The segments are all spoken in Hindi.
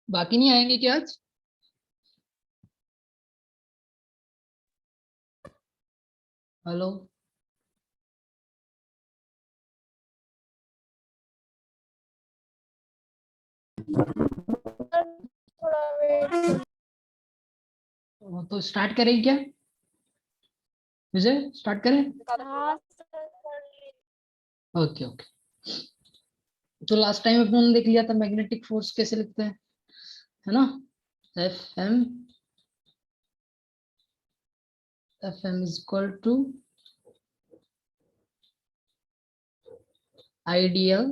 बाकी नहीं आएंगे क्या आज? हेलो। थोड़ा वेट। तो स्टार्ट करें क्या? विजय स्टार्ट करें? हाँ ओके ओके। तो लास्ट टाइम अपने देख लिया था मैग्नेटिक फोर्स कैसे लिखते हैं, है ना? F M is equal to ideal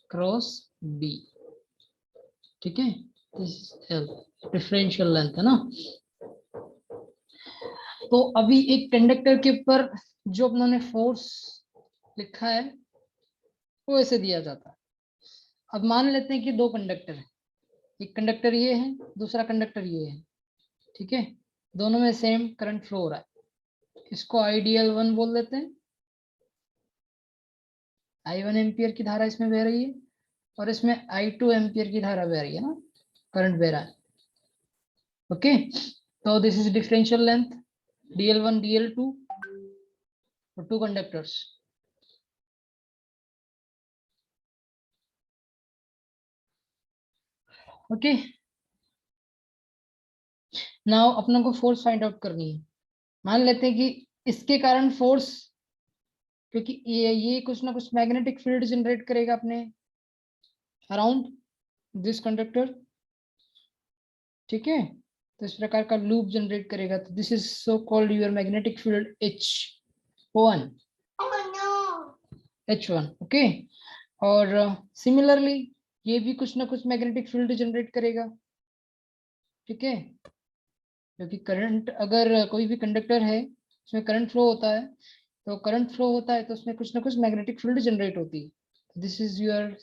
cross B. ठीक है, एल डिफरेंशियल लेंथ है ना। तो अभी एक कंडक्टर के ऊपर जो अपने फोर्स लिखा है वो ऐसे दिया जाता है। अब मान लेते हैं कि दो कंडक्टर है, एक कंडक्टर ये है, दूसरा कंडक्टर ये है। ठीक है, दोनों में सेम करंट फ्लो हो रहा है। इसको आइडियल वन बोल देते हैं। I1 एम्पियर की धारा इसमें बह रही है और इसमें I2 एम्पियर की धारा बह रही है ना, करंट बह रहा है। ओके, तो this is differential length dl1 dl2 for two conductors. Okay, now अपने को फोर्स फाइंड आउट करनी है। मान लेते हैं कि इसके कारण फोर्स, क्योंकि ये कुछ ना कुछ मैग्नेटिक फील्ड जनरेट करेगा अपने अराउंड दिस कंडक्टर। ठीक है, तो इस प्रकार का लूप जनरेट करेगा। तो this is so called your magnetic field H1। H1 okay. और सिमिलरली ये भी कुछ ना कुछ मैग्नेटिक फील्ड जनरेट करेगा। ठीक है, क्योंकि करंट, अगर कोई भी कंडक्टर है उसमें करंट फ्लो होता है, तो करंट फ्लो होता है तो उसमें कुछ ना कुछ मैग्नेटिक फील्ड जनरेट होती है। This is your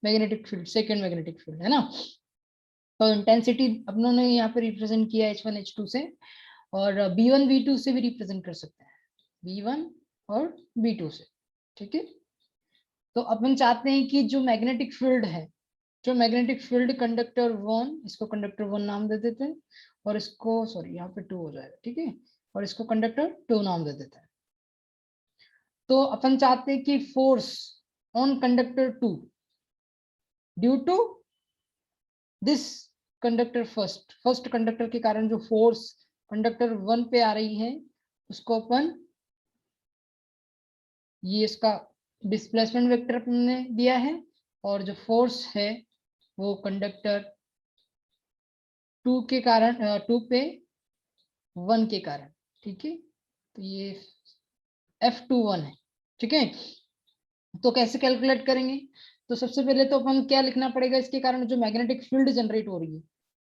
magnetic field, second magnetic field, है ना। तो इंटेंसिटी अपनों ने यहाँ पे रिप्रेजेंट किया H1 H2 से, और B1 B2 से भी रिप्रेजेंट कर सकते हैं, B1 और B2 से। ठीक है, तो अपन चाहते हैं कि जो मैग्नेटिक फील्ड है, जो मैग्नेटिक फील्ड कंडक्टर वन, इसको कंडक्टर वन नाम दे देते हैं, और इसको, सॉरी यहाँ पे टू हो जाएगा। ठीक है, और इसको कंडक्टर टू नाम दे देते हैं। तो अपन चाहते हैं कि force on conductor to due to this conductor first conductor के कारण जो फोर्स कंडक्टर वन पे आ रही है, उसको अपन, ये इसका डिस्प्लेसमेंट वेक्टर अपन ने दिया है, और जो फोर्स है वो कंडक्टर टू के कारण, टू पे वन के कारण। ठीक है, तो ये F21 है। ठीक है, तो कैसे कैलकुलेट करेंगे? तो सबसे पहले तो अपन क्या लिखना पड़ेगा, इसके कारण जो मैग्नेटिक फील्ड जनरेट हो रही है,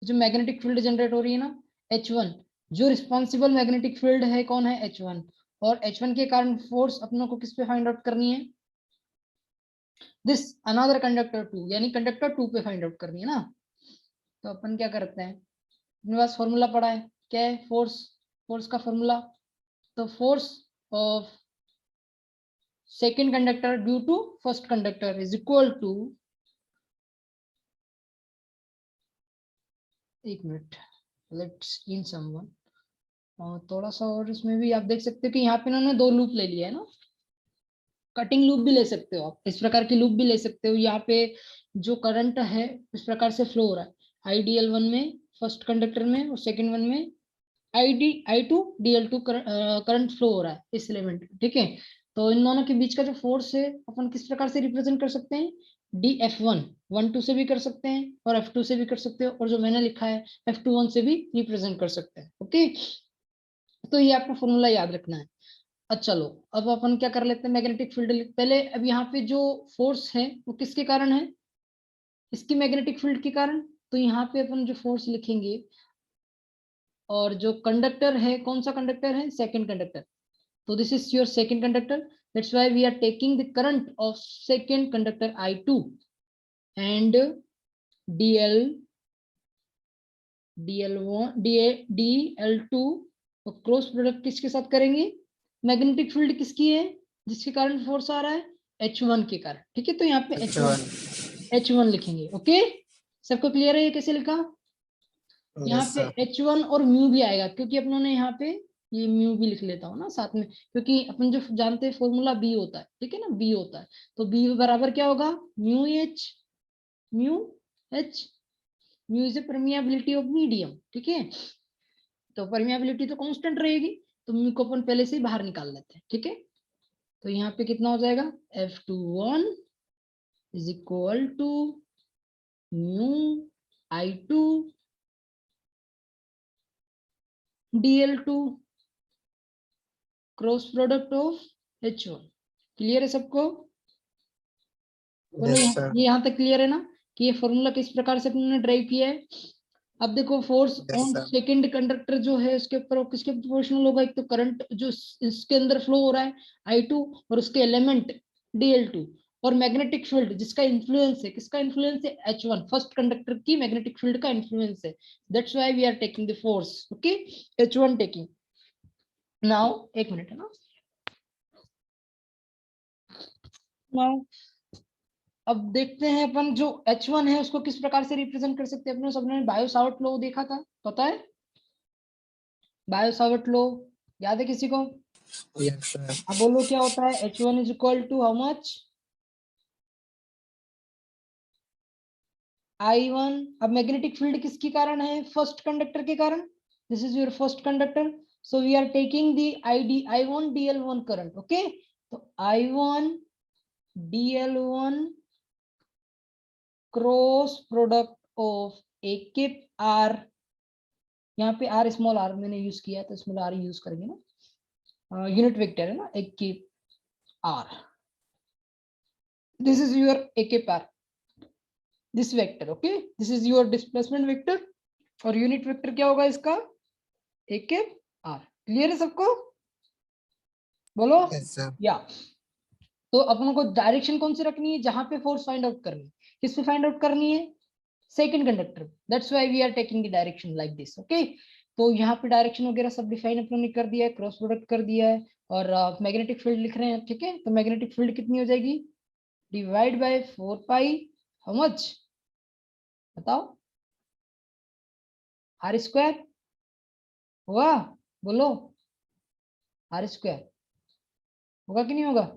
जो मैग्नेटिक फील्ड जनरेट हो रही है ना, H1, जो रिस्पॉन्सिबल मैग्नेटिक फील्ड है कौन है, H1। और H1 के कारण फोर्स अपनों को किस पे फाइंड आउट करनी है, दिस अनदर कंडक्टर टू, यानी कंडक्टर टू पे फाइंड आउट करनी है ना। तो अपन क्या करते हैं, अपने पास फॉर्मूला पड़ा है, क्या है, फोर्स, फोर्स का फॉर्मूला। तो force of second conductor due to first conductor is equal to, एक मिनट, लेट्स इन समवन। और थोड़ा सा और इसमें भी आप देख सकते हो कि यहाँ पे इन्होंने दो लूप ले लिया है ना, कटिंग लूप भी ले सकते हो आप, इस प्रकार की लूप भी ले सकते हो। यहाँ पे जो करंट है इस प्रकार से फ्लो हो रहा है, आईडीएल वन में फर्स्ट कंडक्टर में, और सेकेंड वन में I2 DL2 करंट फ्लो हो रहा है इस एलिमेंट। ठीक है, तो इन दोनों के बीच का जो फोर्स है अपन किस प्रकार से रिप्रेजेंट कर सकते हैं, DF1, 1 2 से भी कर सकते हैं और F2 से भी कर सकते हो, और जो मैंने लिखा है F21 से भी रिप्रेजेंट कर सकते हैं। ओके, तो ये आपको फॉर्मूला याद रखना है। अच्छा चलो, अब अपन क्या कर लेते हैं, मैग्नेटिक फील्ड पहले। अब यहाँ पे जो फोर्स है वो किसके कारण है, इसकी मैग्नेटिक फील्ड के कारण। तो यहाँ पे अपन जो फोर्स लिखेंगे, और जो कंडक्टर है कौन सा कंडक्टर है, second conductor. So this is your second conductor. That's why we are taking the current of second conductor I2 and DL2 तो क्रॉस प्रोडक्ट किसके साथ करेंगे, मैग्नेटिक फील्ड किसकी है जिसके कारण फोर्स आ रहा है, H1 के कारण, ठीक है। तो यहाँ पे H1 H1 लिखेंगे, ओके। सबको क्लियर है ये कैसे लिखा? यहाँ yes पे sir H1 और म्यू भी आएगा, क्योंकि अपनों ने यहाँ पे ये म्यू भी लिख लेता हूँ ना साथ में, क्योंकि अपन जो जानते हैं फॉर्मूला बी होता है, ठीक है ना, बी होता है। तो बी बराबर क्या होगा? Mu H, mu H, mu is a permeability of medium, ठीक है। तो परमियाबिलिटी तो कांस्टेंट रहेगी, तो म्यू को अपन पहले से ही बाहर निकाल लेते हैं, ठीक है। तो यहाँ पे कितना हो जाएगा? F21 is equal to mu I2 DL2 cross product of H1। Clear है सबको? बोलो, yes ये sir यहाँ तक क्लियर है ना कि ये फॉर्मूला किस प्रकार से हमने ड्राइव किया है? अब देखो, force yes on sir second conductor जो है उसके ऊपर वो किसके प्रोपोर्शनल होगा? एक तो करंट जो इसके अंदर फ्लो हो रहा है I2, और उसके एलिमेंट DL2, और मैग्नेटिक फील्ड जिसका इन्फ्लुएंस है, किसका इन्फ्लुएंस है? H1, फर्स्ट कंडक्टर की मैग्नेटिक फील्ड का इन्फ्लुएंस है। That's why we are taking the force, okay, H1 taking. Now एक मिनट है ना, नाउ अब देखते हैं अपन जो H1 है उसको किस प्रकार से रिप्रेजेंट कर सकते हैं। अपने सबने बायो सावर्ट लॉ देखा था, पता है बायो सावर्ट लॉ? याद है किसी को? yes sir अब बोलो क्या होता है? H1 is equal to how much? I1। अब मैग्नेटिक फील्ड किसके कारण है? फर्स्ट कंडक्टर के कारण। This is your first conductor, so we are taking the I1 DL1 current, okay. तो I1 DL1 cross product of ए के आर, यहाँ पे आर स्मॉल आर मैंने यूज किया है, तो स्मॉल आर यूज करेंगे ना, यूनिट वेक्टर है ना, एक की R. This is your A के R, this vector, okay, this is your displacement vector, और यूनिट वेक्टर क्या होगा इसका? ए के आर। क्लियर है सबको? बोलो yes sir या। तो अपन को डायरेक्शन कौन सी रखनी है जहां पे फोर्स फाइंड आउट करनी है? किस पे फाइंड आउट करनी है? Second conductor. That's why we are taking the direction like this, okay. तो यहाँ पे डायरेक्शन वगैरह सब डिफाइन अपन ने कर दिया है, क्रॉस प्रोडक्ट कर दिया है, और मैग्नेटिक फील्ड लिख रहे हैं, ठीक है। तो मैग्नेटिक फील्ड कितनी हो जाएगी? Divide by 4 pi how much? बताओ, आर स्क्वायर होगा? बोलो, आर स्क्वायर होगा कि नहीं होगा?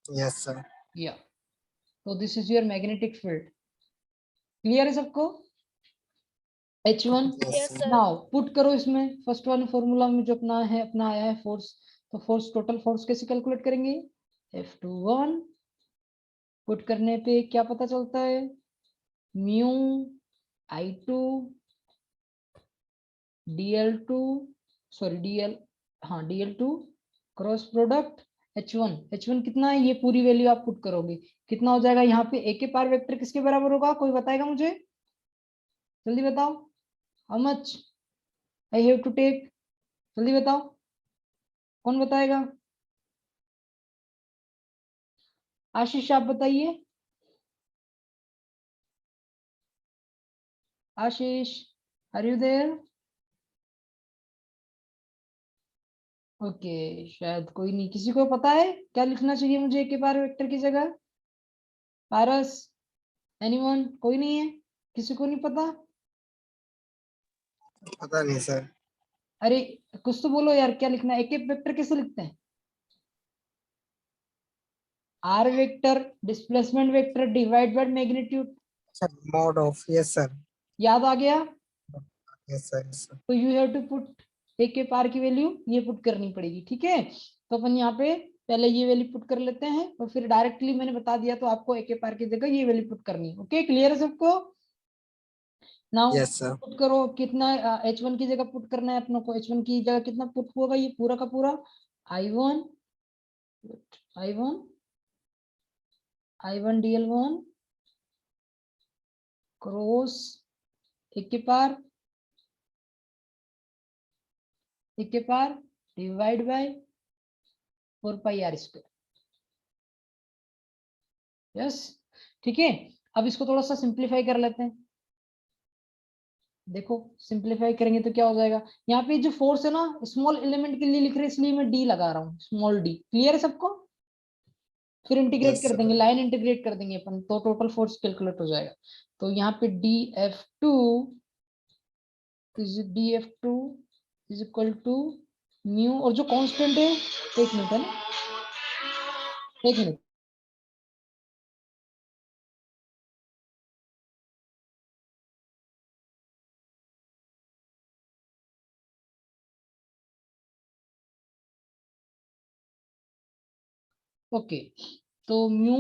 yes sir या। तो this is your magnetic field. Clear है सबको? H1। yes Yes, sir sir. Now put करो इसमें, फर्स्ट वाले फॉर्मूला में जो अपना है, अपना आया है फोर्स, तो फोर्स, टोटल फोर्स कैसे कैलकुलेट करेंगे? F21 पुट करने पे क्या पता चलता है? Mu I2 DL2, sorry DL, हाँ DL2 cross product H1। H1 कितना है? ये पूरी वैल्यू आप पुट करोगे, कितना हो जाएगा? यहाँ पे ए के पार वेक्टर किसके बराबर होगा? कोई बताएगा मुझे? जल्दी बताओ, how much I have to take? जल्दी बताओ, कौन बताएगा? आशीष आप बताइए, Ashish, are you there? Okay, शायद कोई नहीं। किसी को पता है क्या लिखना चाहिए मुझे एक के बार वेक्टर की जगह? पारस, एनीवन? कोई नहीं है? किसी को नहीं पता? पता नहीं सर अरे कुछ तो बोलो यार, क्या लिखना है? एक एक वेक्टर कैसे लिखते हैं? R vector displacement vector divide by magnitude. sir mod of yes sir याद आ गया? yes sir yes sir तो यू हैव टू पुट ए के पार की वैल्यू ये पुट करनी पड़ेगी, ठीक है। तो अपन यहाँ पे पहले ये वैल्यू पुट कर लेते हैं, और फिर डायरेक्टली मैंने बता दिया, तो आपको ए के पार की जगह ये वैल्यू पुट करनी है, ओके। क्लियर है सबको? नाउ yes sir पुट करो, कितना H1 की जगह पुट करना है अपनों को? H1 की जगह कितना पुट होगा? ये पूरा का पूरा I1, I1, I1 DL1 cross एक के पार divide by 4 pi r square. Yes, ठीक है। अब इसको थोड़ा सा सिंप्लीफाई कर लेते हैं। देखो सिंप्लीफाई करेंगे तो क्या हो जाएगा? यहाँ पे जो फोर्स है ना, स्मॉल एलिमेंट के लिए लिख रहे हैं, इसलिए मैं डी लगा रहा हूँ, स्मॉल डी। क्लियर है सबको? फिर इंटीग्रेट Yes, कर sir. देंगे, लाइन इंटीग्रेट कर देंगे अपन, तो टोटल फोर्स कैलकुलेट हो जाएगा। तो यहाँ पे dF2 is equal to mu, और जो कांस्टेंट है, एक मिनट है ना, एक मिनट, ओके। तो म्यू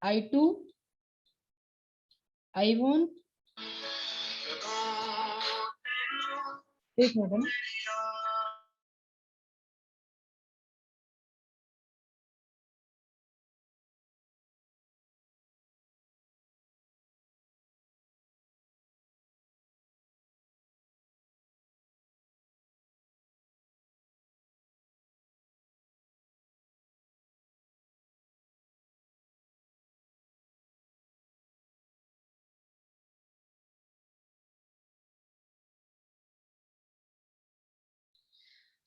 I2 I1, एक मिनट है ना,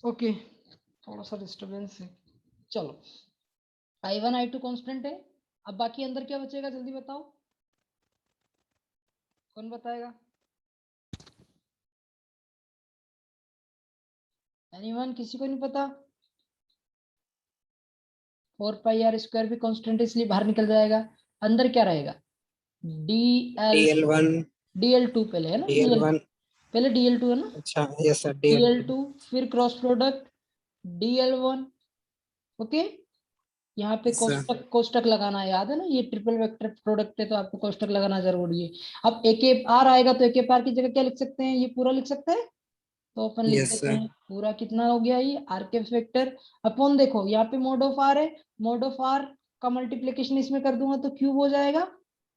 ओके, थोड़ा सा डिस्टरबेंस है। चलो, I1 I2 कांस्टेंट है। अब बाकी अंदर क्या बचेगा, जल्दी बताओ, कौन बताएगा? एनीवन, किसी को नहीं पता? 4πr² भी कांस्टेंट है, इसलिए बाहर निकल जाएगा। अंदर क्या रहेगा? DL1, DL2 पहले है ना, DL1. पहले DL2 है ना, अच्छा, yes sir, DL2. DL2 फिर क्रॉस प्रोडक्ट DL1। ओके, यहाँ पे Yes, sir. कोष्टक कोष्टक लगाना है, याद है ना, ये ट्रिपल वेक्टर प्रोडक्ट है तो आपको कोष्टक लगाना जरूरी है। अब AKR आएगा तो AKR की जगह क्या लिख सकते हैं, ये पूरा लिख सकते हैं, तो अपन लिख Yes, देते sir. हैं पूरा। कितना हो गया ये RKF वेक्टर अपॉन, देखो यहाँ पे मोड ऑफ R है, मोड ऑफ R का मल्टीप्लीकेशन इसमें कर दूंगा तो क्यूब हो जाएगा,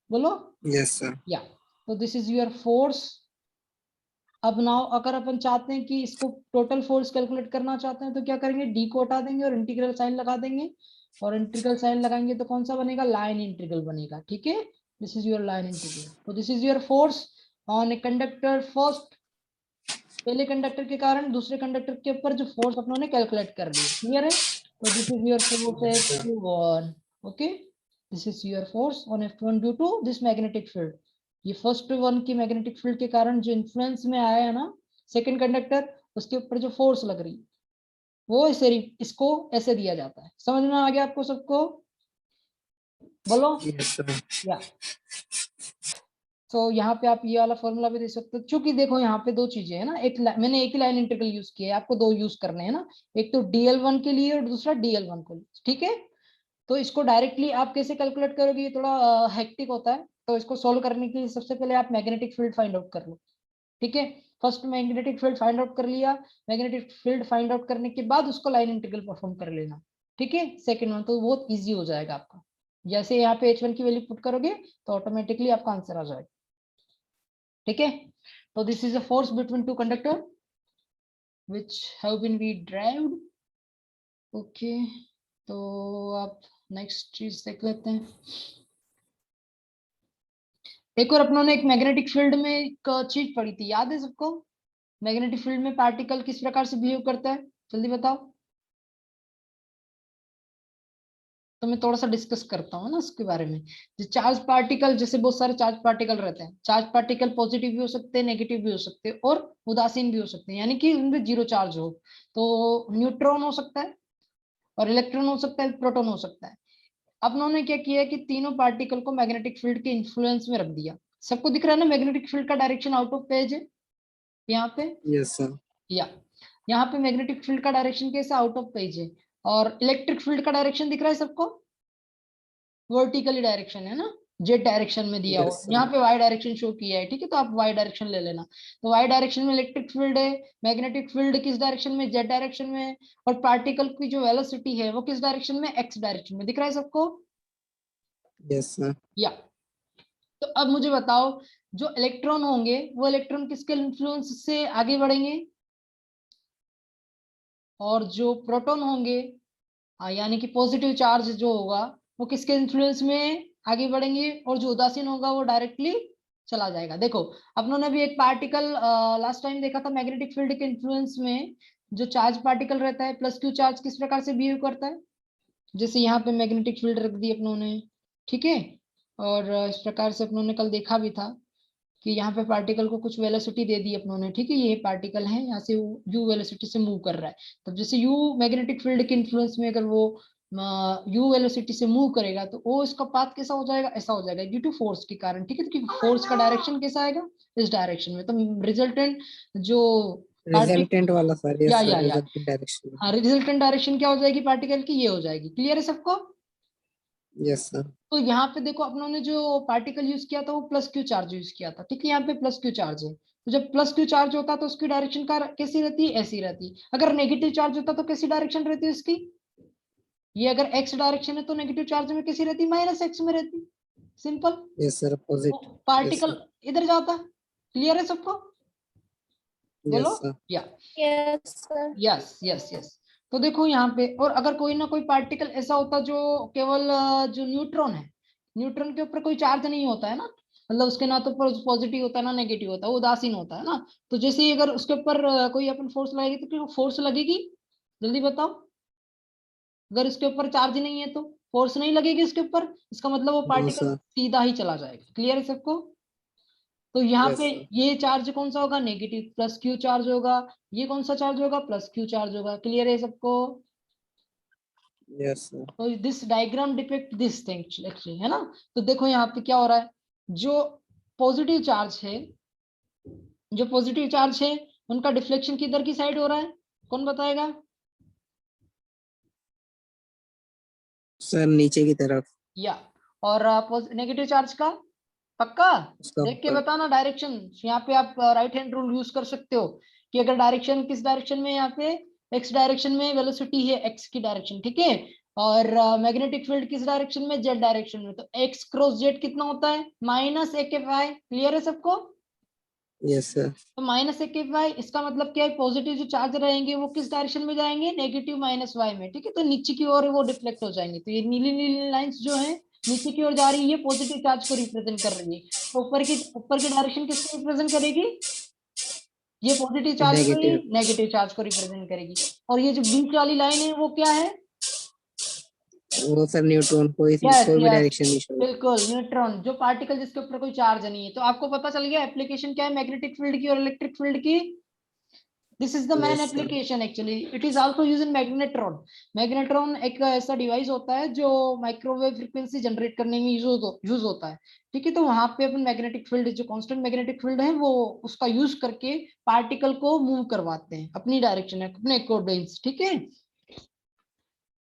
बोलो Yes, sir. या। तो दिस इज योर फोर्स। अब नाउ अगर अपन चाहते हैं कि इसको टोटल फोर्स कैलकुलेट करना चाहते हैं तो क्या करेंगे, डी को हटा देंगे और इंटीग्रल साइन लगा देंगे, और इंटीग्रल साइन लगाएंगे तो कौन सा बनेगा, लाइन इंटीग्रल बनेगा, ठीक है। This is your line integral. तो this is your force on a conductor first, पहले कंडक्टर के कारण दूसरे कंडक्टर के ऊपर जो फोर्स अपनों ने कैलकुलेट कर लिया, क्लियर है। तो this is your force Yes, sir. F1, okay. This is your force on F1 due to this magnetic field. ये फर्स्ट वन की मैग्नेटिक फील्ड के कारण जो इन्फ्लुएंस में आया है ना सेकंड कंडक्टर, उसके ऊपर जो फोर्स लग रही है वो ऐसे इसको ऐसे दिया जाता है। समझ में आ गया आपको सबको, बोलो Yes, sir. या। तो यहाँ पे आप ये वाला फॉर्मूला भी दे सकते हो, क्योंकि देखो यहाँ पे दो चीजें है ना, मैंने एक ही लाइन इंटीग्रल यूज किया है, आपको दो यूज करने हैं ना, एक तो DL1 के लिए और दूसरा DL1 को लिए, ठीक है। तो इसको डायरेक्टली आप कैसे कैलकुलेट करोगे, ये थोड़ा हेक्टिक होता है, तो इसको सोल्व करने के लिए सबसे पहले आप मैग्नेटिक फील्ड फाइंड आउट कर लो, ठीक है। First magnetic field find out कर लिया, मैग्नेटिक फील्ड फाइंड आउट करने के बाद उसको लाइन इंटीग्रल परफॉर्म कर लेना, ठीक है। सेकंड वन तो बहुत इजी हो जाएगा आपका, जैसे यहाँ पे H1 की वैल्यू पुट करोगे तो ऑटोमेटिकली आपका आंसर आ जाएगा, ठीक है। तो this is a force between two conductor which have been we derived, okay. तो आप नेक्स्ट चीज देख लेते हैं। एक और अपनों ने एक मैग्नेटिक फील्ड में एक चीज पढ़ी थी, याद है सबको, मैग्नेटिक फील्ड में पार्टिकल किस प्रकार से बिहेव करता है, जल्दी बताओ। तो मैं थोड़ा सा डिस्कस करता हूँ ना उसके बारे में। जो चार्ज पार्टिकल, जैसे बहुत सारे चार्ज पार्टिकल रहते हैं, चार्ज पार्टिकल पॉजिटिव भी हो सकते हैं, नेगेटिव भी हो सकते हैं, और उदासीन भी हो सकते हैं, यानी कि उनमें जीरो चार्ज हो। तो न्यूट्रॉन हो सकता है, और इलेक्ट्रॉन हो सकता है, प्रोटॉन हो सकता है। अब उन्होंने क्या किया कि तीनों पार्टिकल को मैग्नेटिक फील्ड के इन्फ्लुएंस में रख दिया। सबको दिख रहा है ना, मैग्नेटिक फील्ड का डायरेक्शन आउट ऑफ पेज है यहाँ पे, Yes, sir. या यहाँ पे मैग्नेटिक फील्ड का डायरेक्शन कैसे आउट ऑफ पेज है, और इलेक्ट्रिक फील्ड का डायरेक्शन दिख रहा है सबको, वर्टिकली डायरेक्शन है ना, जेड डायरेक्शन में दिया हुआ, Yes, sir. यहाँ पे वाई डायरेक्शन शो किया है, ठीक है। तो आप वाई डायरेक्शन ले लेना। तो वाई डायरेक्शन में इलेक्ट्रिक फील्ड है, मैग्नेटिक फील्ड किस डायरेक्शन में, जेड डायरेक्शन में है, और पार्टिकल की जो वेलोसिटी है वो किस डायरेक्शन में, एक्स डायरेक्शन में, दिख रहा है सबको, Yes, sir. या। तो अब मुझे बताओ, जो इलेक्ट्रॉन होंगे वो इलेक्ट्रॉन किसके इन्फ्लुएंस से आगे बढ़ेंगे, और जो प्रोटॉन होंगे, यानी कि पॉजिटिव चार्ज जो होगा वो किसके इन्फ्लुएंस में आगे बढ़ेंगे, और जो उदासीन होगा वो डायरेक्टली चला जाएगा। देखो अपनों ने भी एक पार्टिकल लास्ट टाइम देखा था, मैग्नेटिक फील्ड के इन्फ्लुएंस में जो चार्ज पार्टिकल रहता है, प्लस क्यू चार्ज किस प्रकार से बिहेव करता है, जैसे यहाँ पे मैग्नेटिक फील्ड रख दी अपनों ने, ठीक है। और इस प्रकार से अपनों ने कल देखा भी था कि यहाँ पे पार्टिकल को कुछ वेलोसिटी दे दी अपनों ने, ठीक है। ये पार्टिकल है, यहाँ से यू वेलोसिटी से मूव कर रहा है। तब जैसे यू मैग्नेटिक फील्ड के इन्फ्लुएंस में अगर वो यू वेलोसिटी से मूव करेगा तो वो इसका पाथ कैसा हो जाएगा, ऐसा हो जाएगा ड्यू टू फोर्स के कारण, ठीक है। तो क्योंकि फोर्स का डायरेक्शन कैसा आएगा, इस डायरेक्शन में। तो रिजल्टेंट जो पार्टिकल, रिजल्टेंट वाला सर, यस सर, या रिजल्टेंट डायरेक्शन। हाँ, रिजल्टेंट डायरेक्शन क्या हो जाएगी पार्टिकल की, ये हो जाएगी। क्लियर है सबको? Yes sir. तो यहाँ पे देखो अपनों ने जो पार्टिकल यूज किया था वो प्लस क्यू चार्ज यूज किया था, ठीक है। यहाँ पे प्लस क्यू चार्ज है, तो जब प्लस क्यू चार्ज होता है तो उसकी डायरेक्शन का कैसी रहती है, ऐसी रहती है। अगर नेगेटिव चार्ज होता तो कैसी डायरेक्शन रहती है उसकी, ये अगर एक्स डायरेक्शन है तो नेगेटिव चार्ज में कैसी रहती, माइनस एक्स में रहती। Simple. Yes sir, opposite. Yes particle sir. इधर जाता। क्लियर है सबको? बोलो। Yes sir. या Yes, sir. Yes yes yes. तो देखो यहाँ पे, और अगर कोई ना कोई पार्टिकल ऐसा होता जो केवल जो न्यूट्रॉन है, न्यूट्रॉन के ऊपर कोई चार्ज नहीं होता है ना, मतलब उसके ना तो पॉजिटिव होता है ना नेगेटिव होता है, वो उदासीन होता है ना। तो जैसे ही अगर उसके ऊपर कोई अपन फोर्स लगाएगी तो क्या फोर्स लगेगी, जल्दी बताओ। अगर इसके ऊपर चार्ज नहीं है तो फोर्स नहीं लगेगी इसके ऊपर, इसका मतलब वो नो पार्टिकल सर। सीधा ही चला जाएगा। क्लियर है सबको? तो यहाँ यस पे सर। ये चार्ज कौन सा होगा, नेगेटिव प्लस क्यू चार्ज होगा। ये कौन सा चार्ज होगा, प्लस क्यू चार्ज होगा। क्लियर है सबको? Yes sir. तो this diagram depict this thing actually, है ना। तो देखो यहाँ पे क्या हो रहा है, जो पॉजिटिव चार्ज है, जो पॉजिटिव चार्ज है उनका डिफ्लेक्शन किधर की साइड हो रहा है, कौन बताएगा? सर नीचे की तरफ। या और नेगेटिव चार्ज का पक्का उसका देख के ऊपर। बताना डायरेक्शन। यहाँ पे आप राइट हैंड रूल यूज कर सकते हो कि अगर डायरेक्शन किस डायरेक्शन में, यहाँ पे एक्स डायरेक्शन में वेलोसिटी है, एक्स की डायरेक्शन, ठीक है। और मैग्नेटिक फील्ड किस डायरेक्शन में, जेड डायरेक्शन में, तो एक्स क्रॉस जेड कितना होता है, माइनस ए के वाई। क्लियर है सबको? Yes sir. तो माइनस ए के वाई, इसका मतलब क्या है, पॉजिटिव जो चार्ज रहेंगे वो किस डायरेक्शन में जाएंगे, नेगेटिव माइनस वाई में, ठीक है। तो नीचे की ओर वो डिफ्लेक्ट हो जाएंगे। तो ये नीली नीली लाइंस जो है नीचे की ओर जा रही है, ये पॉजिटिव चार्ज को रिप्रेजेंट कर रही है। तो ऊपर की डायरेक्शन किसको रिप्रेजेंट करेगी, ये पॉजिटिव चार्ज को ही नेगेटिव। नेगेटिव चार्ज को रिप्रेजेंट करेगी। और ये जो बीच वाली लाइन है वो क्या है, वो सर न्यूट्रॉन कोई यस कोई भी यस, डायरेक्शन नहीं शो। बिल्कुल न्यूट्रॉन, जो पार्टिकल जिसके ऊपर कोई चार्ज नहीं है। तो आपको पता चल गया एप्लीकेशन क्या है मैग्नेटिक फील्ड की और इलेक्ट्रिक फील्ड की। This is the main yes sir. Application actually. It is also use in magnetron. Magnetron एक ऐसा डिवाइस होता है जो माइक्रोवेव फ्रीक्वेंसी जनरेट करने में यूज होता है, ठीक है। तो वहां पे अपन मैग्नेटिक फील्ड, जो कांस्टेंट मैग्नेटिक फील्ड है, वो उसका यूज करके पार्टिकल को मूव करवाते हैं अपनी डायरेक्शन है, अपने अकॉर्डिंग, ठीक है,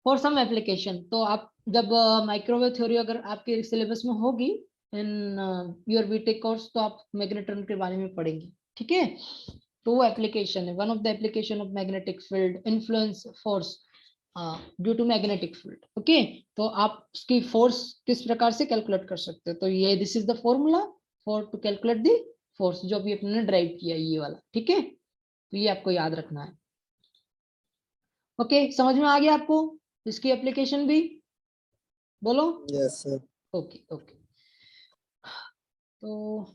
फॉर सम एप्लीकेशन। तो आप जब माइक्रोवेव थ्योरी अगर आपके सिलेबस में होगी इन योर बीटेक कोर्स, तो आप मैग्नेट्रॉन के बारे में पढ़ेंगे, ठीक है। तो वो एप्लीकेशन है, one of the application of magnetic field, influence force due to magnetic field. Okay, तो आप उसकी फोर्स किस प्रकार से कैलकुलेट कर सकते हो, तो ये this is the formula for to calculate the force, जो अभी अपने ड्राइव किया ये वाला, ठीक है। तो ये आपको याद रखना है। ओके, समझ में आ गया आपको इसकी एप्लीकेशन भी, बोलो। Yes sir. Okay okay. तो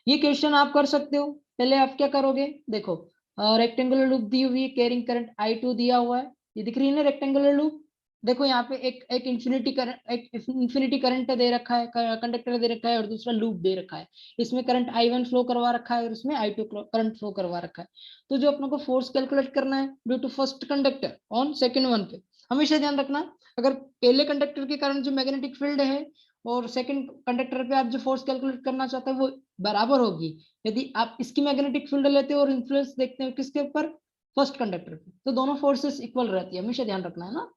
ये क्वेश्चन आप कर सकते हो। पहले आप क्या करोगे, देखो रेक्टेंगुलर लूप दी हुई है, कैरिंग करंट I2 दिया हुआ है, ये दिख रही है ना रेक्टेंगुलर लूप। देखो यहाँ पे एक इन्फिनिटी करंट दे रखा है, कंडक्टर दे रखा है, और दूसरा लूप दे रखा है। इसमें करंट I1 फ्लो करवा रखा है और इसमें I2 करंट फ्लो करवा रखा है। तो जो अपने को फोर्स कैलकुलेट करना है due to first conductor on second one पे, हमेशा ध्यान रखना, अगर पहले कंडक्टर के कारण जो मैग्नेटिक फील्ड है और सेकंड कंडक्टर पे आप जो फोर्स कैलकुलेट करना चाहते हैं वो बराबर होगी, यदि आप इसकी मैग्नेटिक फील्ड लेते हो और इन्फ्लुएंस देखते हो किसके ऊपर, फर्स्ट कंडक्टर पे, तो दोनों फोर्सेस इक्वल रहती है, हमेशा ध्यान रखना है ना।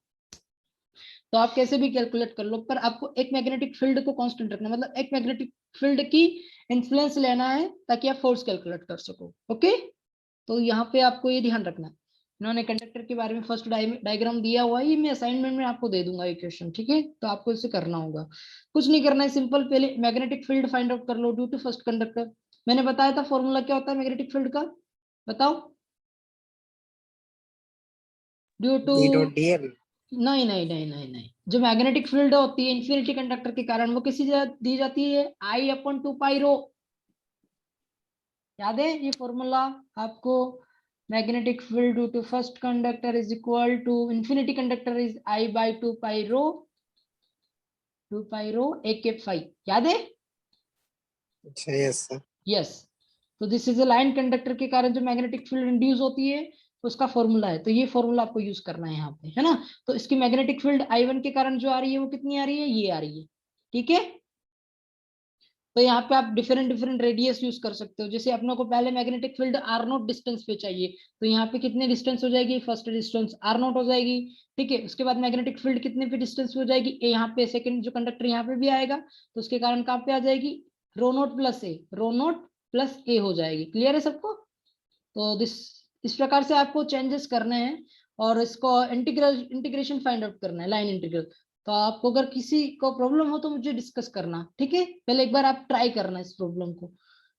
तो आप कैसे भी कैलकुलेट कर लो, पर आपको एक मैग्नेटिक फील्ड को कांस्टेंट रखना, मतलब एक मैग्नेटिक फील्ड की इन्फ्लुएंस लेना है ताकि आप फोर्स कैलकुलेट कर सको। ओके, तो यहाँ पे आपको ये ध्यान रखना है। इन्होंने कंडक्टर के बारे में फर्स्ट डायग्राम दिया हुआ है, ये मैं असाइनमेंट में आपको दे दूंगा ये क्वेश्चन, ठीक है। तो आपको इसे करना होगा, कुछ नहीं करना है, सिंपल पहले मैग्नेटिक फील्ड फाइंड आउट कर लो ड्यू टू फर्स्ट कंडक्टर। मैंने बताया था फॉर्मूला क्या होता है मैग्नेटिक फील्ड का, बताओ। Due to, E dot D L. नहीं नहीं नहीं नहीं नहीं, जो मैग्नेटिक फील्ड होती है इन्फिनिटी कंडक्टर के कारण, वो किसी दी जाती है I/2 पाई रो। याद है ये फॉर्मूला आपको, magnetic field due to first conductor is equal to infinity conductor is I by 2 pi rho a के phi. याद है? अच्छा, यस सर। यस, तो this is a line conductor के कारण जो मैग्नेटिक फील्ड इंड्यूस होती है उसका फॉर्मूला है, तो ये फॉर्मूला आपको यूज करना है यहाँ पे, है ना। तो इसकी मैग्नेटिक फील्ड I1 के कारण जो आ रही है वो कितनी आ रही है, ये आ रही है, ठीक है। तो यहाँ पे आप डिफरेंट डिफरेंट रेडियस यूज कर सकते हो। जैसे अपनों को पहले मैग्नेटिक फील्ड R0 डिस्टेंस पे चाहिए, तो यहाँ पे कितने डिस्टेंस हो जाएगी, फर्स्ट डिस्टेंस R0 हो जाएगी, ठीक है। उसके बाद मैग्नेटिक फील्ड कितने पे डिस्टेंस पे हो जाएगी, यहाँ पे सेकंड जो कंडक्टर यहाँ पे भी आएगा, तो उसके कारण कहाँ पे आ जाएगी, रो नोट प्लस ए हो जाएगी। क्लियर है सबको? तो इस प्रकार से आपको चेंजेस करने हैं और इसको इंटीग्रेशन फाइंड आउट करना है, लाइन इंटीग्रल। तो आपको अगर किसी को प्रॉब्लम हो तो मुझे डिस्कस करना, ठीक है। पहले एक बार आप ट्राई करना इस प्रॉब्लम को।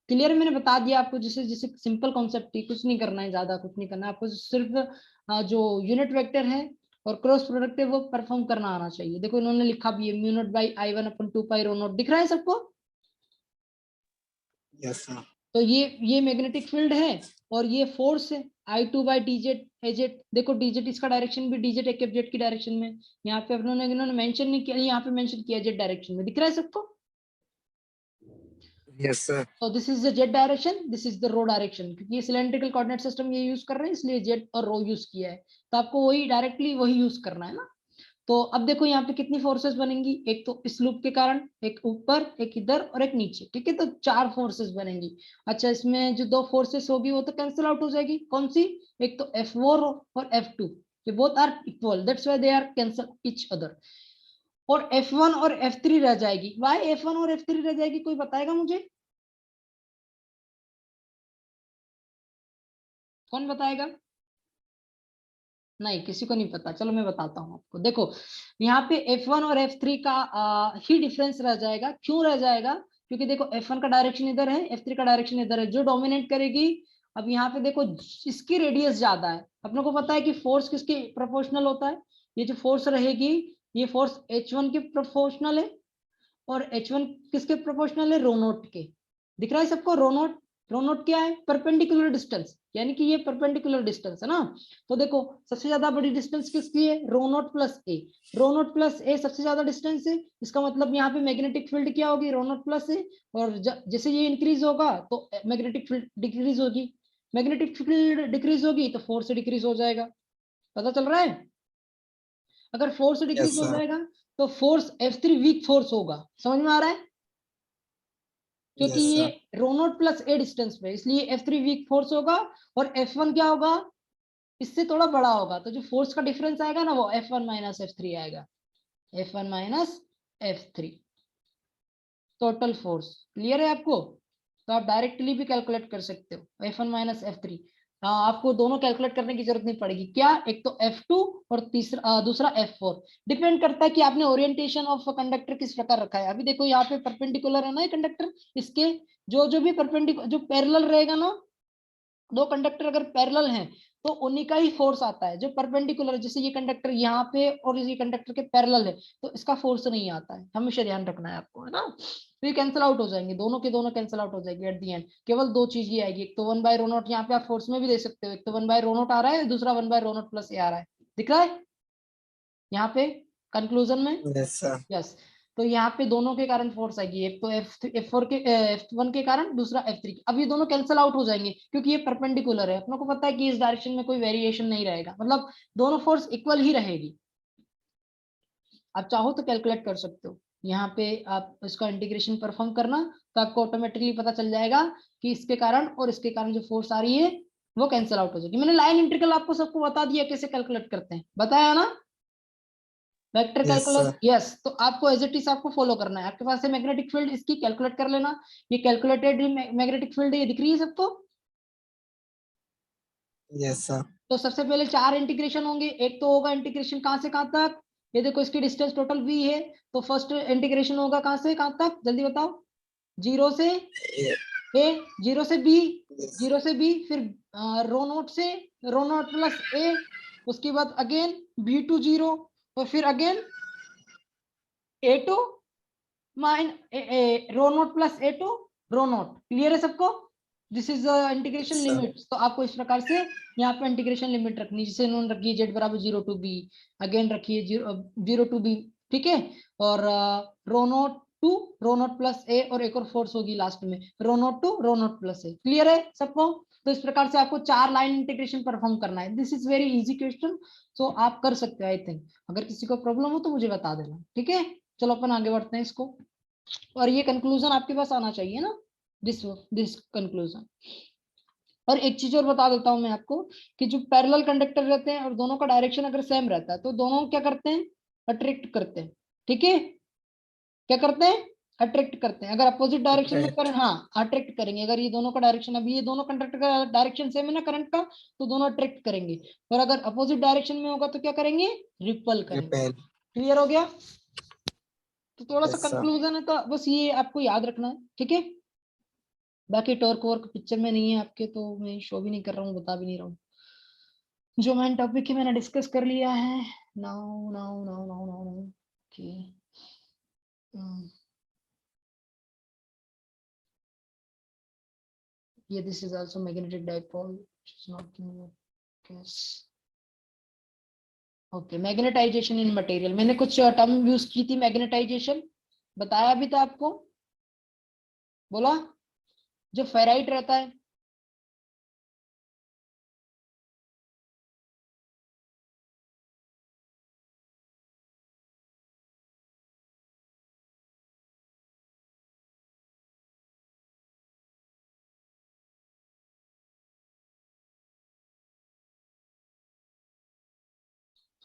क्लियर, मैंने बता दिया आपको, जैसे जैसे सिंपल कॉन्सेप्ट ही, कुछ नहीं करना है, ज्यादा कुछ नहीं करना है आपको, सिर्फ जो यूनिट वेक्टर है और क्रॉस प्रोडक्ट है वो परफॉर्म करना आना चाहिए। देखो इन्होंने लिखा भी है म्यू नॉट बाई I1 अपन 2 पाई रो नॉट, दिख रहा है सबको? Yes sir. तो ये मैग्नेटिक फील्ड है और ये फोर्स है I2 बाई dz az। देखो dz इसका डायरेक्शन भी dz एक z की डायरेक्शन में, यहाँ पे अपनों ने इन्होंने मेंशन नहीं किया, यहाँ पे मेंशन किया z डायरेक्शन में, दिख रहा है सबको? Yes sir. तो this is the z direction, this is the rho direction, क्योंकि ये सिलेंड्रिकल कोऑर्डिनेट सिस्टम ये यूज कर रहे हैं इसलिए z और रो यूज किया है। तो आपको वही डायरेक्टली वही यूज करना है ना। तो अब देखो यहाँ पे कितनी फोर्सेस बनेंगी, एक तो इस लूप के कारण, एक ऊपर, एक इधर और एक नीचे, ठीक है। तो 4 फोर्सेस बनेंगी। अच्छा, इसमें जो 2 फोर्सेस होगी वो तो कैंसिल आउट हो जाएगी, कौन सी, एक तो F4 और F2, ये both are equal, that's why they are cancel each other. और F1 और F3 रह जाएगी। व्हाई F1 और F3 रह जाएगी, कोई बताएगा मुझे? कौन बताएगा? नहीं, किसी को नहीं पता, चलो मैं बताता हूँ आपको। देखो यहाँ पे F1 और F3 का ही डिफरेंस रह जाएगा। क्यों रह जाएगा? क्योंकि देखो F1 का डायरेक्शन इधर है, F3 का डायरेक्शन इधर है, जो डोमिनेट करेगी। अब यहाँ पे देखो इसकी रेडियस ज्यादा है, अपनों को पता है कि फोर्स किसके प्रोपोर्शनल होता है, ये जो फोर्स रहेगी ये फोर्स H1 के प्रोपोर्शनल है और H1 किसके प्रोपोर्शनल है, रो नोट के। दिख रहा है सबको? रो नोट क्या है, परपेंडिकुलर डिस्टेंस, यानी कि ये परपेंडिकुलर डिस्टेंस है ना। तो देखो सबसे ज्यादा बड़ी डिस्टेंस किसकी है, रो नोट प्लस ए। रो नोट प्लस ए सबसे ज्यादा डिस्टेंस है, इसका मतलब यहाँ पे मैग्नेटिक फील्ड क्या होगी, रो नोट प्लस ए। और जैसे ये इंक्रीज होगा तो मैग्नेटिक फील्ड डिक्रीज होगी, मैग्नेटिक फील्ड डिक्रीज होगी तो फोर्स डिक्रीज हो जाएगा। पता चल रहा है? अगर फोर्स डिक्रीज यस हो सर। जाएगा तो फोर्स F3 वीक फोर्स होगा। समझ में आ रहा है? क्योंकि यस ये sir. Rho naught plus a distance पे, इसलिए F3 वीक फोर्स होगा और F1 क्या होगा, इससे थोड़ा बड़ा होगा। तो जो फोर्स का डिफरेंस आएगा ना वो F1 माइनस F3 आएगा, F1 minus F3 total force. Clear है आपको? तो आप डायरेक्टली भी कैलकुलेट कर सकते हो F1 माइनस F3। आपको दोनों कैलकुलेट करने की जरूरत नहीं पड़ेगी। क्या, एक तो F2 और दूसरा F4। डिपेंड करता है कि आपने ओरिएंटेशन ऑफ कंडक्टर किस प्रकार रखा है। अभी देखो यहाँ पे परपेंडिकुलर है ना ये कंडक्टर, इसके जो भी परपेंडिकुलर जो पैरेलल रहेगा ना, 2 कंडक्टर अगर पैरेलल हैं तो उन्हीं का ही फोर्स आता है। जो परपेंडिकुलर, जैसे ये कंडक्टर यहाँ पे और ये कंडक्टर के पैरेलल है तो इसका फोर्स नहीं आता है, हमेशा ध्यान रखना है आपको, है ना। तो ये कैंसिल आउट हो जाएंगे, दोनों के दोनों कैंसिल आउट हो जाएंगे एट दी एंड। केवल 2 चीज ही आएगी, एक तो 1 बाय रो नॉट, यहाँ पे आप फोर्स में भी दे सकते हो, एक तो 1 बाय रो नॉट आ रहा है, दूसरा 1 बाय रो नॉट प्लस ए आ रहा है। दिख रहा है यहाँ पे कंक्लूजन में? Yes sir. यस। तो यहाँ पे दोनों के कारण फोर्स आएगी, एक तो F4 के F1 के कारण, दूसरा F3 के। अब ये दोनों कैंसिल आउट हो जाएंगे क्योंकि ये परपेंडिकुलर है, अपनों को पता है कि इस डायरेक्शन में कोई वेरिएशन नहीं रहेगा, मतलब दोनों फोर्स इक्वल ही रहेगी। आप चाहो तो कैलकुलेट कर सकते हो, यहाँ पे आप इसका इंटीग्रेशन परफॉर्म करना तो आपको ऑटोमेटिकली पता चल जाएगा कि इसके कारण और इसके कारण जो फोर्स आ रही है वो कैंसिल आउट हो जाएगी। मैंने लाइन इंटीग्रल आपको सबको बता दिया कैसे कैलकुलेट करते हैं, बताया ना, vector yes calculus. Sir. Yes, तो आपको एज इट इज आपको फॉलो करना है। आपके पास है मैग्नेटिक फील्ड, इसकी कैलकुलेट कर लेना। ये कैलकुलेटेड मैग्नेटिक फील्ड ये दिख रही है सबको? Yes sir. तो सबसे पहले 4 इंटीग्रेशन होंगे। एक तो होगा इंटीग्रेशन कहां से कहां तक, ये देखो इसकी डिस्टेंस टोटल v है, तो फर्स्ट इंटीग्रेशन होगा कहां से कहां तक, जल्दी बताओ। 0 से a, 0 से b, 0 से b, फिर रो नोट से रो नोट प्लस a, उसके बाद अगेन b टू 0, और फिर again a two minus rho naught plus a two rho naught. Clear है सबको? This is integration Yes, sir. Limit. तो आपको इस प्रकार से यहाँ पे इंटीग्रेशन लिमिट रखनी है, जैसे इन्होंने रखी है जेड बराबर 0 टू बी, अगेन रखिए 0 टू बी, ठीक है। और rho naught to rho naught plus a, और एक और फोर्स होगी लास्ट में rho naught to rho naught plus a. Clear है सबको? तो इस प्रकार से आपको 4 लाइन इंटीग्रेशन परफॉर्म करना है। This is very easy question, so आप कर सकते हो आई थिंक। अगर किसी को प्रॉब्लम हो तो मुझे बता देना, ठीक है। चलो अपन आगे बढ़ते हैं इसको, और ये कंक्लूजन आपके पास आना चाहिए ना, दिस कंक्लूजन। और एक चीज और बता देता हूं मैं आपको कि जो पैरेलल कंडक्टर रहते हैं और दोनों का डायरेक्शन अगर सेम रहता है तो दोनों क्या करते हैं, अट्रैक्ट करते हैं, ठीक है। क्या करते हैं, अट्रैक्ट करते हैं। अगर अपोजिट डायरेक्शन में Attract. करंट, हाँ अट्रैक्ट करेंगे। अगर ये दोनों का डायरेक्शन, अभी ये दोनों कंडक्टर का डायरेक्शन सेम है ना करंट का, तो दोनों अट्रैक्ट करेंगे। और अगर अपोजिट डायरेक्शन में होगा तो क्या करेंगे, रिपल करेंगे। Repel. क्लियर हो गया? तो थोड़ा सा Yes, sir. कंक्लूजन है, तो बस ये आपको याद रखना है, ठीक है। बाकी टॉर्क वर्क पिक्चर में नहीं है आपके, तो मैं शो भी नहीं कर रहा हूँ, बता भी नहीं रहा हूँ। जो मेन टॉपिक है मैंने डिस्कस कर लिया है। Now now now now now now okay. ये this is also magnetic dipole which is not in your case. Okay, magnetization in material, मैंने कुछ टर्म यूज की थी। मैग्नेटाइजेशन बताया भी था आपको, बोला जो फेराइट रहता है,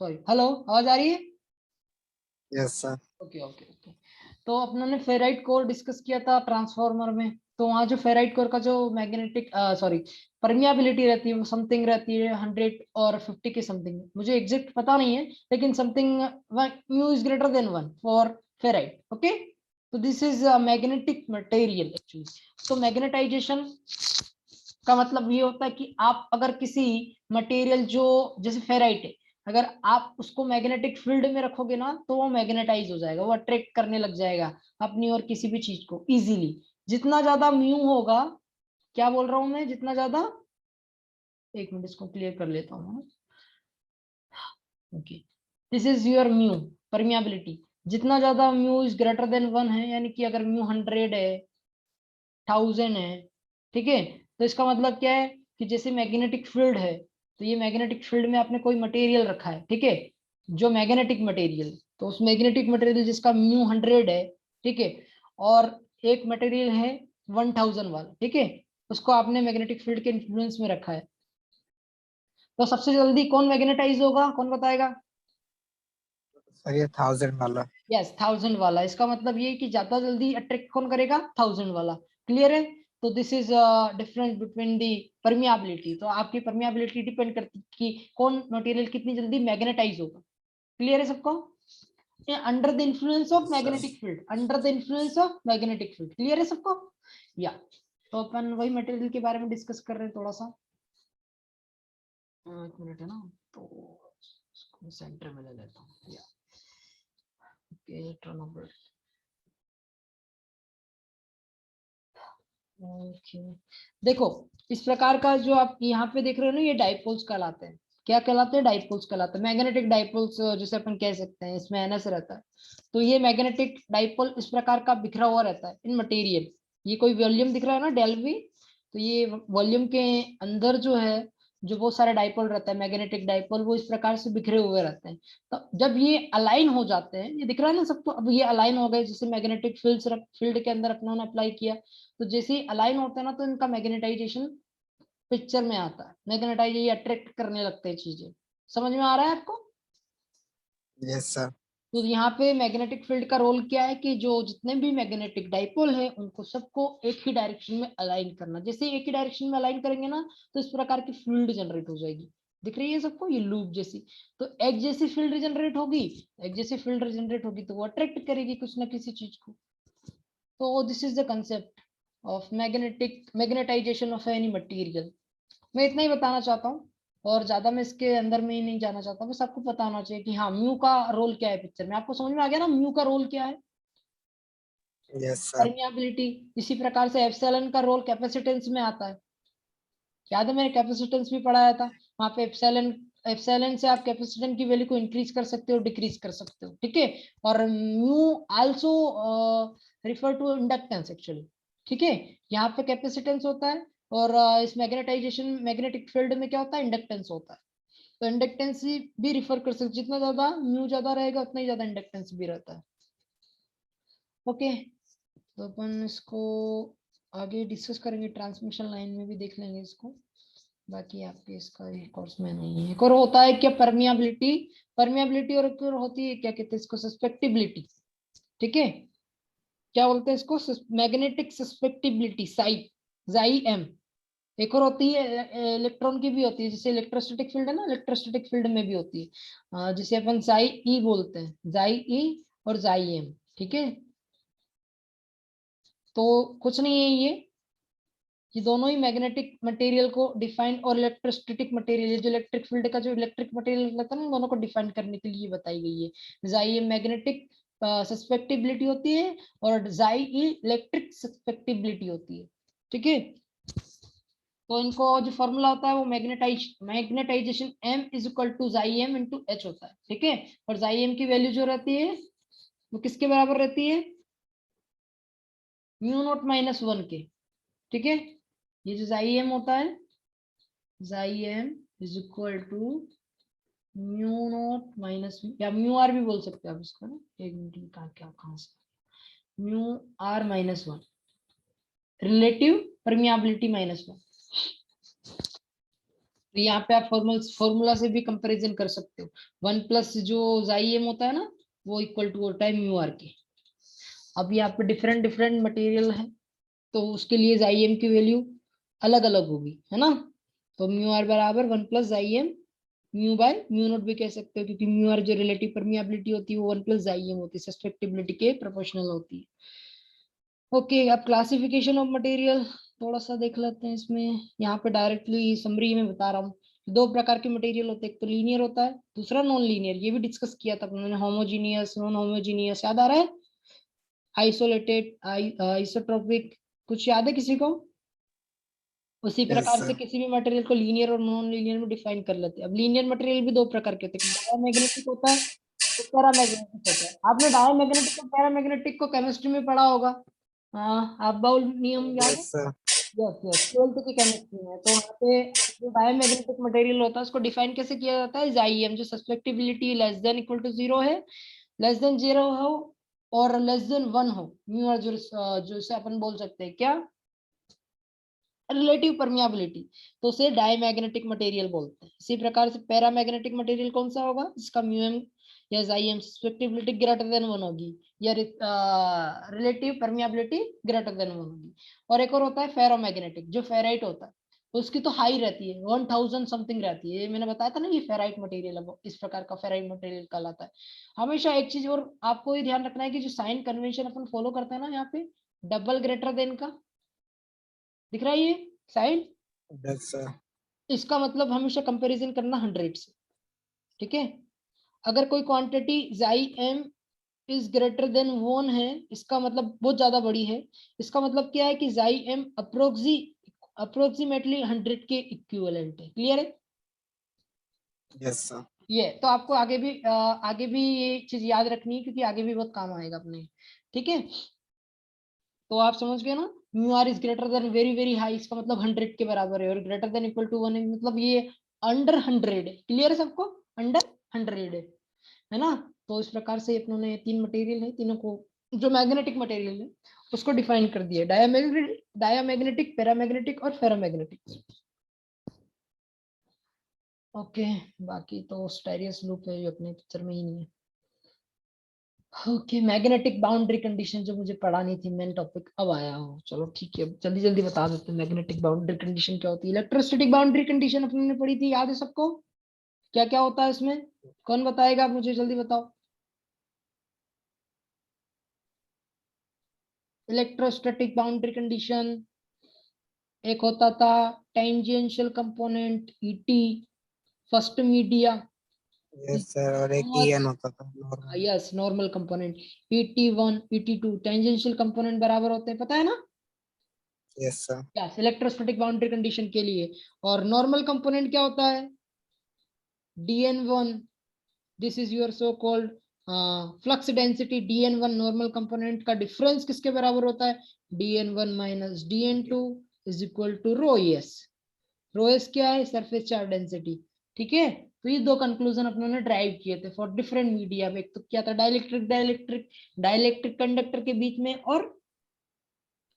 सॉरी हेलो, आवाज आ रही है? Yes, sir. Okay okay okay. तो अपनों ने फेराइट कोर डिस्कस किया था ट्रांसफार्मर में। तो वहाँ जो फेराइट कोर का जो मैग्नेटिक सॉरी परमियाबिलिटी रहती है वो समथिंग रहती है 100 और 50 के समथिंग, मुझे एग्जैक्ट पता नहीं है, लेकिन something mu is greater than 1 for ferrite. Okay, तो this is magnetic material actually. तो मैग्नेटाइजेशन का मतलब ये होता है कि आप अगर किसी मटेरियल जो जैसे फेराइट है, अगर आप उसको मैग्नेटिक फील्ड में रखोगे ना तो वो मैग्नेटाइज हो जाएगा, वो अट्रैक्ट करने लग जाएगा अपनी और किसी भी चीज को इजीली। जितना ज्यादा म्यू होगा, क्या बोल रहा हूं मैं, जितना ज्यादा, एक मिनट इसको क्लियर कर लेता हूँ। Okay, this is your mu permeability. जितना ज्यादा म्यू इज ग्रेटर देन 1 है, यानी कि अगर म्यू 100 है, 1000 है, ठीक है, तो इसका मतलब क्या है कि जैसे मैग्नेटिक फील्ड है, तो ये मैग्नेटिक फील्ड में आपने कोई मटेरियल रखा है, ठीक है, जो मैग्नेटिक मटेरियल, तो उस मैग्नेटिक मटेरियल जिसका म्यू 100 है, ठीक है, और एक मटेरियल है 1000 वाला, ठीक है, उसको आपने मैग्नेटिक फील्ड के इन्फ्लुएंस में रखा है, तो सबसे जल्दी कौन मैग्नेटाइज होगा, कौन बताएगा? Sir, ये 1000 वाला. यस 1000 वाला। इसका मतलब ये कि ज्यादा जल्दी अट्रैक्ट कौन करेगा, 1000 वाला। क्लियर है? तो this is difference between the permeability. तो आपकी परमियाबिलिटी डिपेंड करती है कि कौन मटेरियल कितनी जल्दी मैग्नेटाइज होगा। क्लियर है सबको? Under the influence of Sir. Magnetic field, under the influence of magnetic field. Clear है सबको? या तो अपन वही मटेरियल के बारे में डिस्कस कर रहे हैं थोड़ा सा। एक मिनट है ना, तो सेंटर में ले लेता हूँ। या ओके, टर्न ऑफ ओके। देखो इस प्रकार का जो आप यहाँ पे देख रहे हो ना, ये डाइपोल्स कहलाते हैं। क्या कहलाते हैं? डाइपोल्स कहलाते हैं। मैग्नेटिक डाइपोल्स जिसे अपन कह सकते हैं, इसमें एनएस रहता है। तो ये मैग्नेटिक डाइपोल इस प्रकार का बिखरा हुआ रहता है इन मटेरियल। ये कोई वॉल्यूम दिख रहा है ना, डेल्वी, तो ये वॉल्यूम के अंदर जो है, जो बहुत सारे डाइपोल रहता है मैग्नेटिक डाइपोल, वो इस प्रकार से बिखरे हुए रहते हैं। तो जब ये अलाइन हो जाते हैं, ये दिख रहा है ना सबको, अब ये अलाइन हो गए, जैसे मैग्नेटिक फील्ड के अंदर अपनों ने अप्लाई किया, तो जैसे ही अलाइन होते हैं ना, तो इनका मैग्नेटाइजेशन पिक्चर में आता है। मैग्नेटाइज, ये अट्रैक्ट करने लगते हैं चीजें। समझ में आ रहा है आपको? Yes, sir. तो यहाँ पे मैग्नेटिक फील्ड का रोल क्या है कि जो जितने भी मैग्नेटिक डाइपोल है उनको सबको एक ही डायरेक्शन में अलाइन करना। जैसे एक ही डायरेक्शन में अलाइन करेंगे ना, तो इस प्रकार की फील्ड जनरेट हो जाएगी। दिख रही है सबको ये लूप जैसी? तो एक जैसी फील्ड जनरेट होगी, एक जैसी फील्ड जनरेट होगी तो वो अट्रैक्ट करेगी कुछ ना किसी चीज को। तो this is the concept of magnetization of any material. मैं इतना ही बताना चाहता हूँ, और ज्यादा मैं इसके अंदर में ही नहीं जाना चाहता। बस आपको पता होना चाहिए कि हाँ म्यू का रोल क्या है पिक्चर में। आपको समझ में आ गया ना म्यू का रोल क्या है? Yes, sir. परमियाबिलिटी। इसी प्रकार से एप्सिलॉन का रोल कैपेसिटेंस में आता है, याद है मैंने कैपेसिटेंस भी पढ़ाया था, वहां पे एप्सिलॉन एप्सिलॉन से आप कैपेसिटेंस की वैल्यू को इंक्रीज कर सकते हो, डिक्रीज कर सकते हो, ठीक है। और mu also refer to inductance actually, ठीक है। यहाँ पे कैपेसिटेंस होता है और इस मैग्नेटाइजेशन मैग्नेटिक फील्ड में क्या होता है, इंडक्टेंस होता है। तो इंडक्टेंस भी रिफर कर सकते, जितना ज्यादा म्यू ज्यादा रहेगा उतना ही ज्यादा इंडक्टेंस भी रहता है। ओके, तो अपन इसको आगे डिस्कस करेंगे, ट्रांसमिशन लाइन में भी देख लेंगे इसको, बाकी आपके इसका कोर्स में नहीं है। एक और होता है क्या, परमियाबिलिटी। परमियाबिलिटी और एक और होती है क्या कहते हैं इसको, सस्पेक्टिबिलिटी, ठीक है। क्या बोलते हैं इसको, मैग्नेटिक सस्पेक्टिबिलिटी, साई एम। एक और होती है इलेक्ट्रॉन की भी होती है, जैसे इलेक्ट्रोस्टैटिक फील्ड है ना, इलेक्ट्रोस्टैटिक फील्ड में भी होती है, जिसे अपन साई ई बोलते हैं, साई ई और साई एम, ठीक है। तो कुछ नहीं है ये दोनों ही मैग्नेटिक मटेरियल को डिफाइन, और इलेक्ट्रोस्टैटिक मटेरियल, जो इलेक्ट्रिक फील्ड का जो इलेक्ट्रिक मटेरियल रहता है ना, दोनों को डिफाइन करने के लिए बताई गई है। जाई मैग्नेटिक सस्पेक्टिबिलिटी होती है और जाई इलेक्ट्रिक सस्पेक्टिबिलिटी होती है, ठीक है। तो इनको जो फॉर्मूला होता है वो magnetization m is equal to chi M into H होता है, ठीक है। और जाई एम की वैल्यू जो रहती है वो किसके बराबर रहती है, म्यू नॉट माइनस 1 के, ठीक है। ये जो जाई एम होता है, chi M is equal to mu naught minus, या म्यू आर भी बोल सकते हैं आप इसको ना, एक मिनट निकाल के आप कहाँ से, mu R minus 1, relative permeability minus 1। तो यहाँ पे आप फॉर्मूला से भी कंपैरिजन कर सकते हो, 1 प्लस जो जाई एम होता है ना, वो इक्वल टू होता है म्यू आर के। अब यहाँ पे डिफरेंट डिफरेंट मटेरियल है, तो उसके लिए जाई एम की वैल्यू अलग अलग होगी, है ना। तो म्यू आर बराबर 1 plus chi M mu by mu naught भी कह सकते हो, क्योंकि म्यू आर जो रिलेटिव परमियाबिलिटी होती है वो 1 प्लस जाई एम होती है, सस्पेक्टिबिलिटी के प्रोपोर्शनल होती है। ओके, अब क्लासिफिकेशन ऑफ मटेरियल थोड़ा सा देख लेते हैं इसमें। यहाँ पे डायरेक्टली समरी में बता रहा हूँ, दो प्रकार के मटेरियल होते हैं, एक तो लीनियर होता है, दूसरा नॉन लीनियर। ये भी डिस्कस किया था उन्होंने, होमोजीनियस, नॉन होमोजीनियस, याद आ रहा है, आइसोलेटेड, आइसोट्रोपिक, कुछ याद है किसी को। उसी Yes, प्रकार से sir. किसी भी मटेरियल को लीनियर और नॉन लीनियर में डिफाइन कर लेते हैं। अब लीनियर मटेरियल भी दो प्रकार के होते हैं, डायमैग्नेटिक होता है तो पैरामैग्नेटिक होता है। आपने डायमैग्नेटिक और पैरामैग्नेटिक को केमिस्ट्री में पढ़ा होगा, हाँ, आप बाउल नियम याद है। Yes, sir. Yes yes, 12th की केमिस्ट्री में। तो वहाँ पे जो डायमैग्नेटिक मटेरियल होता है उसको डिफाइन कैसे किया जाता है, जाईएम, जो susceptibility less than equal to 0 है, लेस देन 0 हो और लेस देन 1 हो, म्यू और जो से अपन बोल सकते हैं क्या, रिलेटिव परमियाबिलिटी, तो उसे डायमैग्नेटिक मटेरियल बोलते हैं। इसी प्रकार से पैरामैग्नेटिक मटेरियल कौन सा होगा, जिसका म्यूएम या जाईएम सस्पेक्टिबिलिटी ग्रेटर देन 1 होगी, या रिलेटिव परमियाबिलिटी ग्रेटर देन 1 होगी। और एक और होता है फेरोमैग्नेटिक, जो फेराइट होता है, तो उसकी तो हाई रहती है, 1000 समथिंग रहती है। ये मैंने बताया था ना, ये फेराइट मटेरियल है, इस प्रकार का फेराइट मटेरियल कहलाता है। हमेशा एक चीज और आपको ये ध्यान रखना है कि जो साइन कन्वेंशन अपन फॉलो करते हैं ना, यहाँ पे डबल ग्रेटर देन का दिख रहा है ये साइन, Yes, sir. इसका मतलब हमेशा कंपैरिजन करना 100 से, ठीक है। अगर कोई क्वांटिटी जाई एम इज ग्रेटर देन 1 है, इसका मतलब बहुत ज्यादा बड़ी है, इसका मतलब क्या है कि जाई एम अप्रोक्सीमेटली 100 के इक्विवेलेंट है। क्लियर है Yes, sir. ये, तो आपको आगे भी ये चीज याद रखनी है, क्योंकि आगे भी बहुत काम आएगा अपने, ठीक है। तो आप समझ गए ना, mu R is greater than very very high, इसका मतलब 100 के बराबर है, और ग्रेटर देन इक्वल टू 1 मतलब ये अंडर 100 है। क्लियर है सबको, अंडर 100 है ना। तो इस प्रकार से अपनों ने तीन मटेरियल है, तीनों को जो मैग्नेटिक मटेरियल है उसको डिफाइन कर दिया, डायमैग्नेटिक, पैरामैग्नेटिक और फेरोमैग्नेटिक। ओके, बाकी तो स्टेरियस लूप है, जो अपने पिक्चर में ही नहीं है। ओके, मैग्नेटिक बाउंड्री कंडीशन जो मुझे पढ़ानी थी, मेन टॉपिक अब आया हो, चलो ठीक है, जल्दी जल्दी बता देते हैं। मैग्नेटिक बाउंड्री कंडीशन क्या होती है, इलेक्ट्रोस्टैटिक बाउंड्री कंडीशन अपने ने पढ़ी थी, याद है सबको, क्या क्या होता है इसमें, कौन बताएगा, आप मुझे जल्दी बताओ। इलेक्ट्रोस्टैटिक बाउंड्री कंडीशन, एक होता था tangential component ET, first media, yes sir, और एक EN होता था normal. Yes, normal component. ET1 ET2 tangential component बराबर होते हैं, पता है ना? Yes sir. Yes, electrostatic boundary condition के लिए। और नॉर्मल कंपोनेंट क्या होता है? DN1, this is your so called flux density. DN1 normal component का डिफरेंस किसके बराबर होता है? DN1 minus DN2 is equal to rho S. Rho S क्या है? Surface charge density. ठीक है, तो ये दो कंक्लूजन अपनों ने ड्राइव किए थे फॉर डिफरेंट मीडिया। एक तो क्या था? डाइलेक्ट्रिक डाइलेक्ट्रिक डाइलेक्ट्रिक कंडक्टर के बीच में, और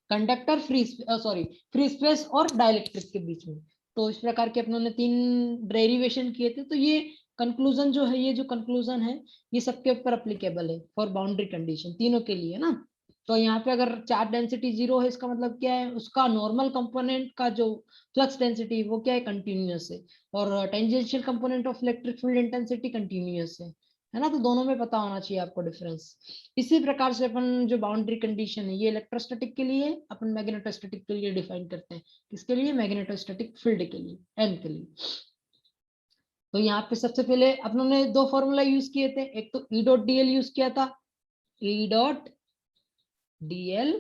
कंडक्टर फ्री स्पेस और डाइलेक्ट्रिक के बीच में। तो इस प्रकार के अपनों ने 3 डेरिवेशन किए थे। तो ये कंक्लूजन जो है, ये जो कंक्लूजन है, ये सबके ऊपर अप्लीकेबल है फॉर बाउंड्री कंडीशन, तीनों के लिए ना। तो यहाँ पे अगर चार्ज डेंसिटी 0 है, इसका मतलब क्या है? उसका नॉर्मल कंपोनेंट का जो फ्लक्स डेंसिटी वो क्या है? कंटिन्यूअस है। और tangential component of electric field intensity continuous है ना? तो दोनों में पता होना चाहिए आपको डिफरेंस। इसी प्रकार से अपन जो बाउंड्री कंडीशन है, ये इलेक्ट्रोस्टैटिक के लिए, अपन मैग्नेटोस्टैटिक के लिए डिफाइन करते हैं। किसके लिए? मैग्नेटोस्टैटिक फील्ड के लिए, एम के लिए। तो यहाँ पे सबसे पहले अपनों ने 2 फॉर्मूला यूज किए थे। एक तो E डॉट DL यूज किया था, E dot DL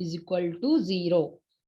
is equal to 0।